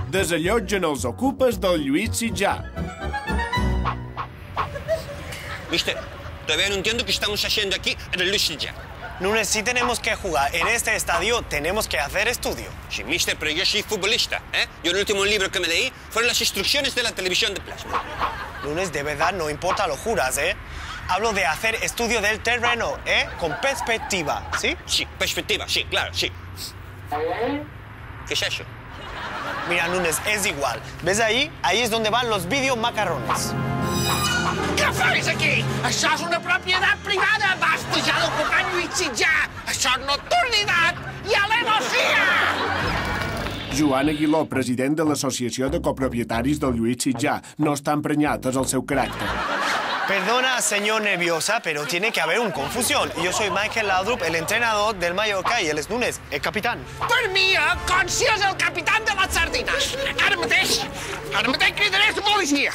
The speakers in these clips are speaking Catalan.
desallotgen els ocupes del Lluís Sitjar. Mister, todavía no entiendo qué estamos haciendo aquí en el Lluís Sitjar. Lunes, sí tenemos que jugar. En este estadio tenemos que hacer estudio. Sí, mister, pero yo soy futbolista, ¿eh? Yo el último libro que me leí fueron las instrucciones de la televisión de plasma. Lunes, de verdad, no importa, lo juras, ¿eh? Hablo de hacer estudio del terreno, ¿eh? Con perspectiva, ¿sí? Sí, perspectiva, sí, claro, sí. ¿Qué es eso? Mira, Lunes, es igual. ¿Ves ahí? Ahí es donde van los videomacarrones. Què fas aquí? Això és una propietat privada. Basta ja d'ocupar Lluís Sitjar. Això és nocturnitat i alevosia! Joan Aguiló, president de l'Associació de Copropietaris del Lluís Sitjar, no està emprenyat, és el seu caràcter. Perdona, señor Nerviosa, pero tiene que haber una confusión. Yo soy Michael Laudrup, el entrenador del Mallorca, y él es Nunes, el capitán. Per mi, Conci és el capitán de les sardines. Ara mateix cridaré la policia.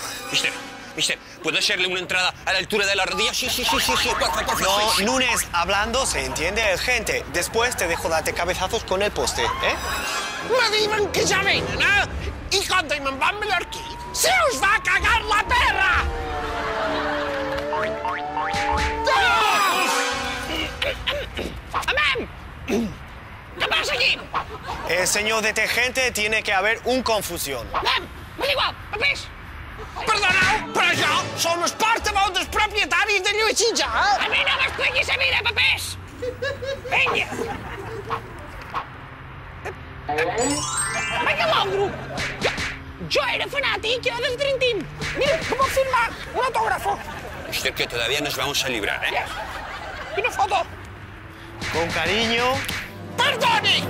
Mister, ¿puedo hacerle una entrada a la altura de la rodilla? Sí, porfa. No, Nunes, hablando se entiende gente. Después te dejo darte cabezazos con el poste, ¿eh? Me diuen que ja venen, I quan me'n van mallorquí, se us va cagar la perra! Amem! Què passa aquí? Señor detergente, tiene que haber una confusión. Amem, m'és igual, papers. Perdoneu, però jo som el portaveu dels propietaris de Lluís Sitjar. A mi no m'expliquis a mi de papers. Vinga. Michael Laudrup. Jo era fanàtic del Dream Team. Mira, que puc firmar un autògrafo. Mister, que todavía nos vamos a librar, ¿eh? Una foto. Con cariño. Perdoni!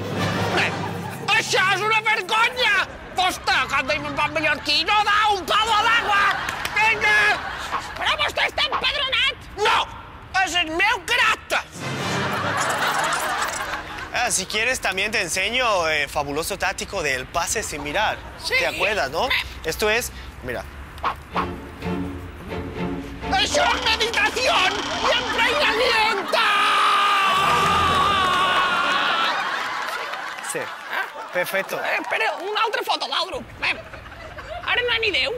Això és una vergonya! Vostè, quan me'n va mallorquí, no da un palo d'agua! Vinga! Però vostè està empadronat! No! És el meu caràcter! Si quieres, también te enseño el fabuloso táctico del pase sin mirar. Sí. ¿Te acuerdas, no? Esto es, mira. Això és meditació i emprenyamiento! Sí. Perfecto. Espera, una altra foto, Laudrup. Ara no hi ha ni Déu.